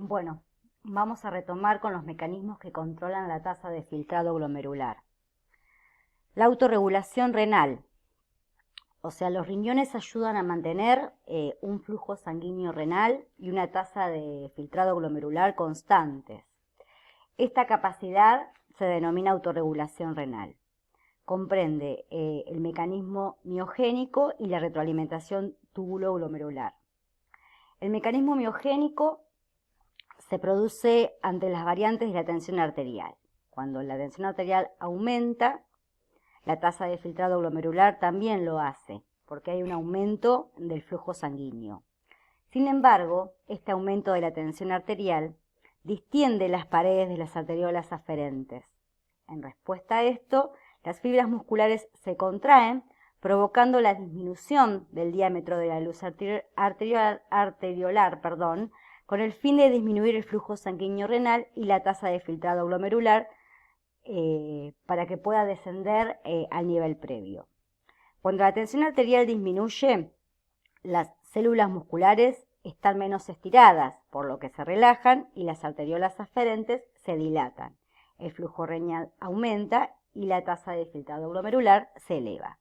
Bueno, vamos a retomar con los mecanismos que controlan la tasa de filtrado glomerular. La autorregulación renal, o sea, los riñones ayudan a mantener un flujo sanguíneo renal y una tasa de filtrado glomerular constantes. Esta capacidad se denomina autorregulación renal. Comprende el mecanismo miogénico y la retroalimentación túbulo-glomerular. El mecanismo miogénico se produce ante las variantes de la tensión arterial. Cuando la tensión arterial aumenta, la tasa de filtrado glomerular también lo hace, porque hay un aumento del flujo sanguíneo. Sin embargo, este aumento de la tensión arterial distiende las paredes de las arteriolas aferentes. En respuesta a esto, las fibras musculares se contraen, provocando la disminución del diámetro de la luz arteriolar, con el fin de disminuir el flujo sanguíneo renal y la tasa de filtrado glomerular para que pueda descender al nivel previo. Cuando la tensión arterial disminuye, las células musculares están menos estiradas, por lo que se relajan y las arteriolas aferentes se dilatan. El flujo renal aumenta y la tasa de filtrado glomerular se eleva.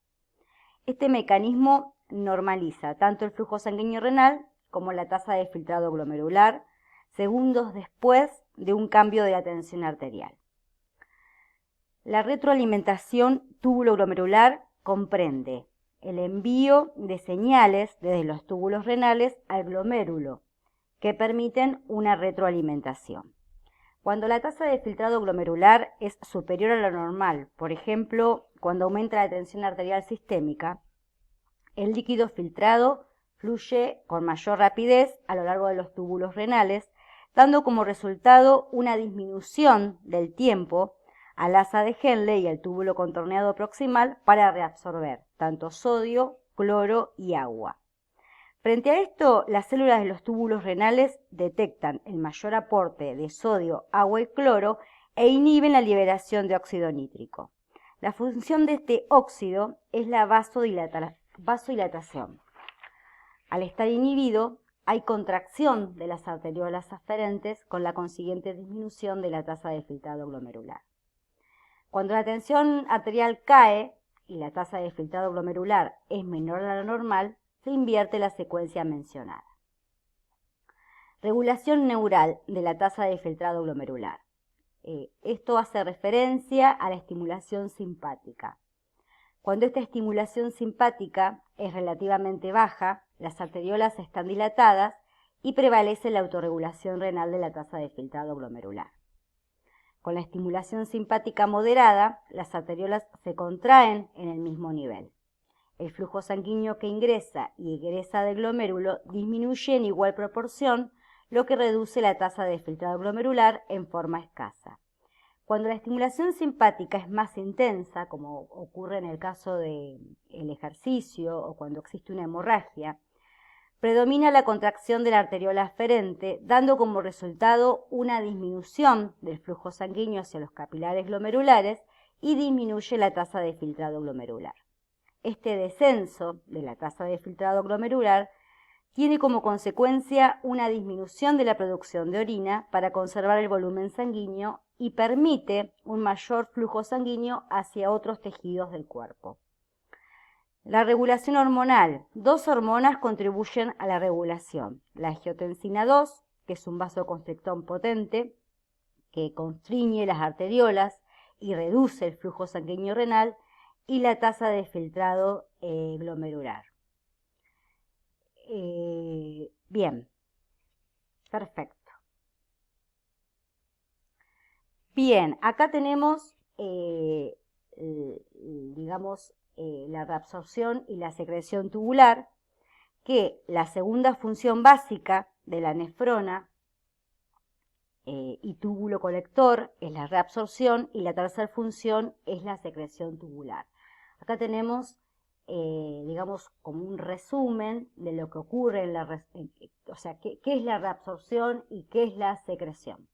Este mecanismo normaliza tanto el flujo sanguíneo renal como la tasa de filtrado glomerular segundos después de un cambio de la tensión arterial. La retroalimentación túbulo-glomerular comprende el envío de señales desde los túbulos renales al glomérulo que permiten una retroalimentación. Cuando la tasa de filtrado glomerular es superior a lo normal, por ejemplo, cuando aumenta la tensión arterial sistémica, el líquido filtrado fluye con mayor rapidez a lo largo de los túbulos renales, dando como resultado una disminución del tiempo al asa de Henle y al túbulo contorneado proximal para reabsorber tanto sodio, cloro y agua. Frente a esto, las células de los túbulos renales detectan el mayor aporte de sodio, agua y cloro e inhiben la liberación de óxido nítrico. La función de este óxido es la vasodilatación. Al estar inhibido, hay contracción de las arteriolas aferentes con la consiguiente disminución de la tasa de filtrado glomerular. Cuando la tensión arterial cae y la tasa de filtrado glomerular es menor a la normal, se invierte la secuencia mencionada. Regulación neural de la tasa de filtrado glomerular. Esto hace referencia a la estimulación simpática. Cuando esta estimulación simpática es relativamente baja, las arteriolas están dilatadas y prevalece la autorregulación renal de la tasa de filtrado glomerular. Con la estimulación simpática moderada, las arteriolas se contraen en el mismo nivel. El flujo sanguíneo que ingresa y egresa del glomérulo disminuye en igual proporción, lo que reduce la tasa de filtrado glomerular en forma escasa. Cuando la estimulación simpática es más intensa, como ocurre en el caso del ejercicio o cuando existe una hemorragia, predomina la contracción de la arteriola aferente, dando como resultado una disminución del flujo sanguíneo hacia los capilares glomerulares y disminuye la tasa de filtrado glomerular. Este descenso de la tasa de filtrado glomerular tiene como consecuencia una disminución de la producción de orina para conservar el volumen sanguíneo y permite un mayor flujo sanguíneo hacia otros tejidos del cuerpo. La regulación hormonal. Dos hormonas contribuyen a la regulación. La angiotensina 2, que es un vasoconstrictor potente, que constriñe las arteriolas y reduce el flujo sanguíneo renal, y la tasa de filtrado glomerular. Bien, perfecto. Bien, acá tenemos, la reabsorción y la secreción tubular, que la segunda función básica de la nefrona y túbulo colector es la reabsorción y la tercera función es la secreción tubular. Acá tenemos, como un resumen de lo que ocurre en la, qué es la reabsorción y qué es la secreción.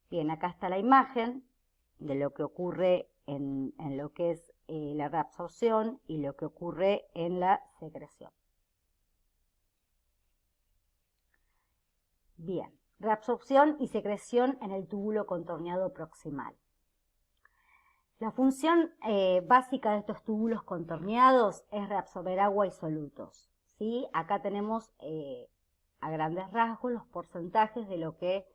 Bien, acá está la imagen de lo que ocurre en lo que es la reabsorción y lo que ocurre en la secreción. Bien, reabsorción y secreción en el túbulo contorneado proximal. La función básica de estos túbulos contorneados es reabsorber agua y solutos, ¿sí? Acá tenemos a grandes rasgos los porcentajes de lo que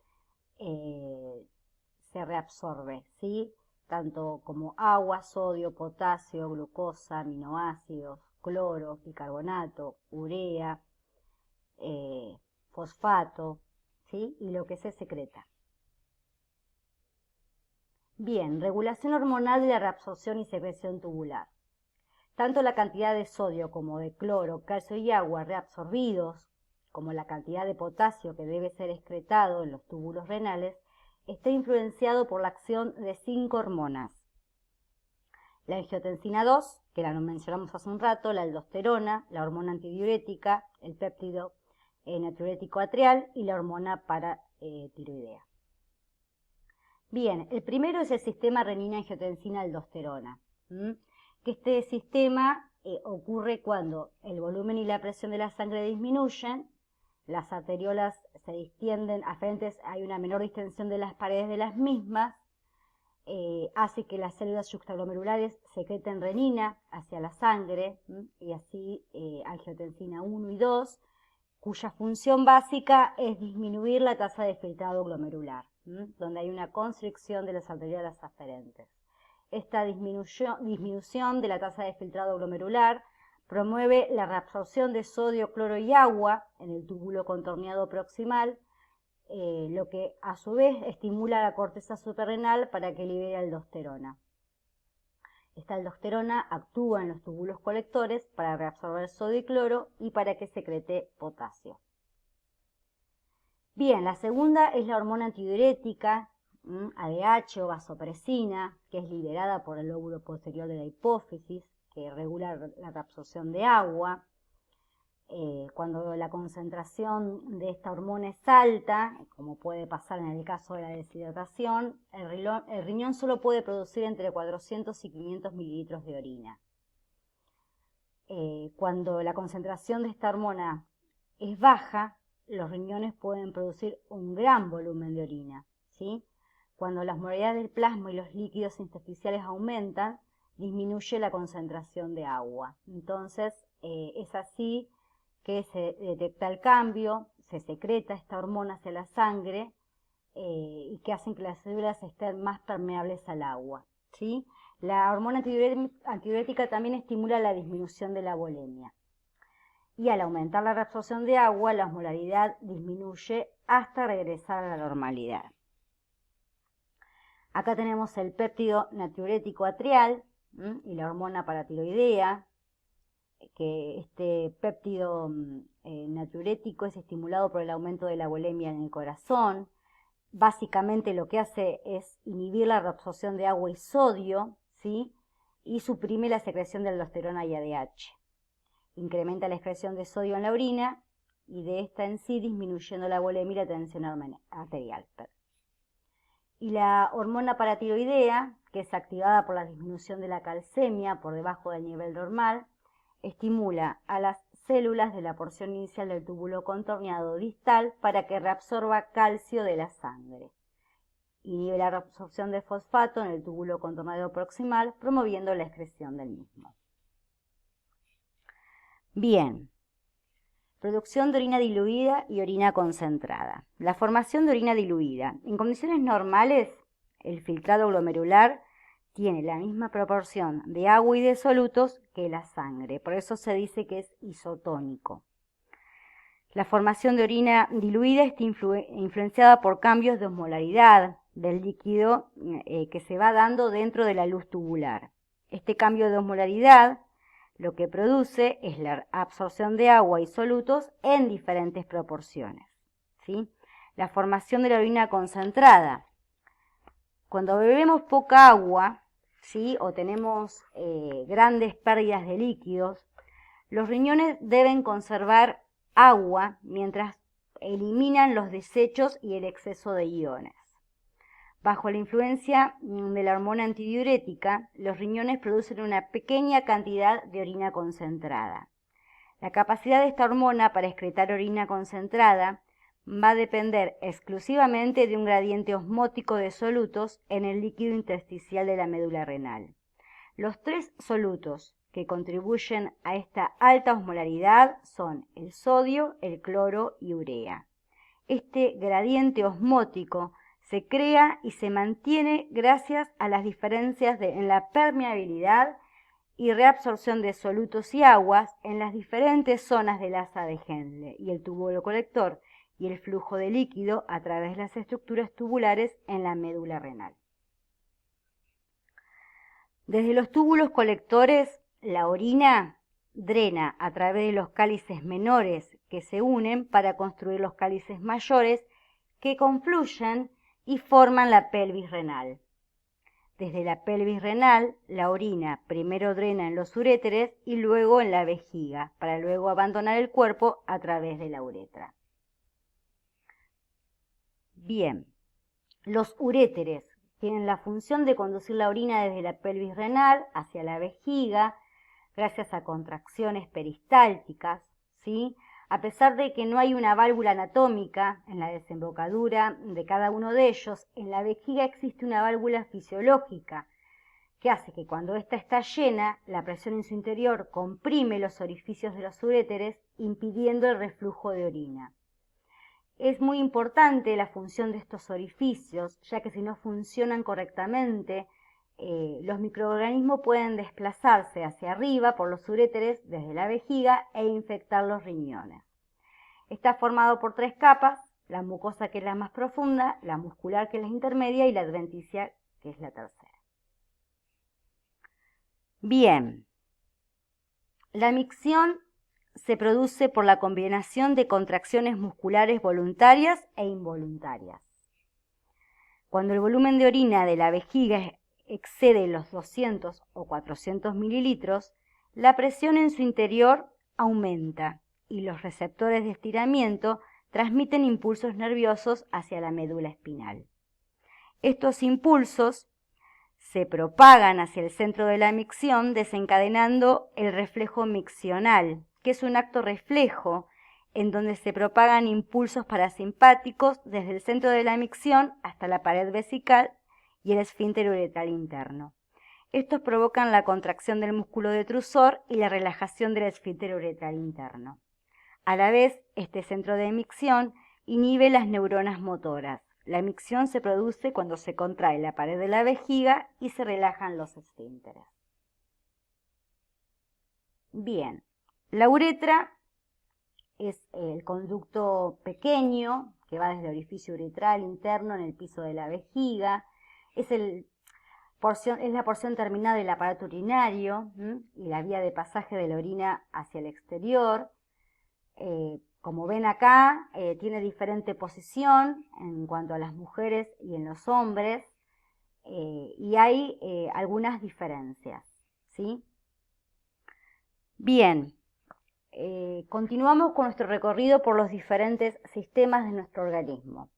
se reabsorbe, ¿sí? Tanto como agua, sodio, potasio, glucosa, aminoácidos, cloro, bicarbonato, urea, fosfato, ¿sí? Y lo que se secreta. Bien, regulación hormonal de la reabsorción y secreción tubular. Tanto la cantidad de sodio como de cloro, calcio y agua reabsorbidos, como la cantidad de potasio que debe ser excretado en los túbulos renales, está influenciado por la acción de 5 hormonas. La angiotensina 2, que la mencionamos hace un rato, la aldosterona, la hormona antidiurética, el péptido natriurético atrial y la hormona paratiroidea. Bien, el primero es el sistema renina-angiotensina-aldosterona, que este sistema ocurre cuando el volumen y la presión de la sangre disminuyen, las arteriolas se distienden aferentes, hay una menor distensión de las paredes de las mismas, hace que las células yuxtaglomerulares secreten renina hacia la sangre, y así angiotensina 1 y 2, cuya función básica es disminuir la tasa de filtrado glomerular, donde hay una constricción de las arteriolas aferentes. Esta disminución de la tasa de filtrado glomerular promueve la reabsorción de sodio, cloro y agua en el túbulo contorneado proximal, lo que a su vez estimula la corteza suprarrenal para que libere aldosterona. Esta aldosterona actúa en los túbulos colectores para reabsorber sodio y cloro y para que secrete potasio. Bien, la segunda es la hormona antidiurética, ADH o vasopresina, que es liberada por el lóbulo posterior de la hipófisis, que regula la reabsorción de agua. Cuando la concentración de esta hormona es alta, como puede pasar en el caso de la deshidratación, el riñón solo puede producir entre 400 y 500 mililitros de orina. Cuando la concentración de esta hormona es baja, los riñones pueden producir un gran volumen de orina, ¿sí? Cuando las molalidades del plasma y los líquidos intersticiales aumentan, disminuye la concentración de agua. Entonces, es así que se detecta el cambio, se secreta esta hormona hacia la sangre y que hacen que las células estén más permeables al agua, ¿sí? La hormona antidiurética también estimula la disminución de la volemia. Y al aumentar la reabsorción de agua, la osmolaridad disminuye hasta regresar a la normalidad. Acá tenemos el péptido natriurético atrial y la hormona paratiroidea, que este péptido natriurético es estimulado por el aumento de la volemia en el corazón. Básicamente lo que hace es inhibir la reabsorción de agua y sodio, ¿sí? Y suprime la secreción de aldosterona y ADH. Incrementa la excreción de sodio en la orina y de esta en sí disminuyendo la volemia y la tensión arterial. Y la hormona paratiroidea, que es activada por la disminución de la calcemia por debajo del nivel normal, estimula a las células de la porción inicial del túbulo contorneado distal para que reabsorba calcio de la sangre. Inhibe la reabsorción de fosfato en el túbulo contorneado proximal, promoviendo la excreción del mismo. Bien, producción de orina diluida y orina concentrada. La formación de orina diluida. En condiciones normales, el filtrado glomerular tiene la misma proporción de agua y de solutos que la sangre, por eso se dice que es isotónico. La formación de orina diluida está influenciada por cambios de osmolaridad del líquido que se va dando dentro de la luz tubular. Este cambio de osmolaridad lo que produce es la absorción de agua y solutos en diferentes proporciones, ¿sí? La formación de la orina concentrada. Cuando bebemos poca agua, ¿sí? O tenemos grandes pérdidas de líquidos, los riñones deben conservar agua mientras eliminan los desechos y el exceso de iones. Bajo la influencia de la hormona antidiurética, los riñones producen una pequeña cantidad de orina concentrada. La capacidad de esta hormona para excretar orina concentrada va a depender exclusivamente de un gradiente osmótico de solutos en el líquido intersticial de la médula renal. Los 3 solutos que contribuyen a esta alta osmolaridad son el sodio, el cloro y urea. Este gradiente osmótico se crea y se mantiene gracias a las diferencias en la permeabilidad y reabsorción de solutos y aguas en las diferentes zonas del asa de Henle y el túbulo colector y el flujo de líquido a través de las estructuras tubulares en la médula renal. Desde los túbulos colectores, la orina drena a través de los cálices menores que se unen para construir los cálices mayores que confluyen y forman la pelvis renal. Desde la pelvis renal, la orina primero drena en los uréteres y luego en la vejiga, para luego abandonar el cuerpo a través de la uretra. Bien, los uréteres tienen la función de conducir la orina desde la pelvis renal hacia la vejiga, gracias a contracciones peristálticas, ¿sí? A pesar de que no hay una válvula anatómica en la desembocadura de cada uno de ellos, en la vejiga existe una válvula fisiológica que hace que cuando ésta está llena, la presión en su interior comprime los orificios de los uréteres, impidiendo el reflujo de orina. Es muy importante la función de estos orificios, ya que si no funcionan correctamente, los microorganismos pueden desplazarse hacia arriba por los uréteres desde la vejiga e infectar los riñones. Está formado por 3 capas, la mucosa que es la más profunda, la muscular que es la intermedia y la adventicia que es la tercera. Bien, la micción se produce por la combinación de contracciones musculares voluntarias e involuntarias. Cuando el volumen de orina de la vejiga excede los 200 o 400 mililitros, la presión en su interior aumenta y los receptores de estiramiento transmiten impulsos nerviosos hacia la médula espinal. Estos impulsos se propagan hacia el centro de la micción, desencadenando el reflejo miccional, que es un acto reflejo en donde se propagan impulsos parasimpáticos desde el centro de la micción hasta la pared vesical y el esfínter uretral interno. Estos provocan la contracción del músculo detrusor y la relajación del esfínter uretral interno. A la vez, este centro de micción inhibe las neuronas motoras. La micción se produce cuando se contrae la pared de la vejiga y se relajan los esfínteres. Bien, la uretra es el conducto pequeño que va desde el orificio uretral interno en el piso de la vejiga. Es la porción terminal del aparato urinario y la vía de pasaje de la orina hacia el exterior. Como ven acá, tiene diferente posición en cuanto a las mujeres y en los hombres, y hay algunas diferencias, ¿sí? Bien, continuamos con nuestro recorrido por los diferentes sistemas de nuestro organismo.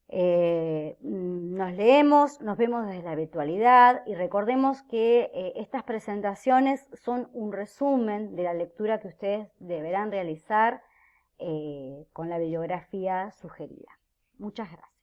Nos leemos, nos vemos desde la virtualidad y recordemos que estas presentaciones son un resumen de la lectura que ustedes deberán realizar con la bibliografía sugerida. Muchas gracias.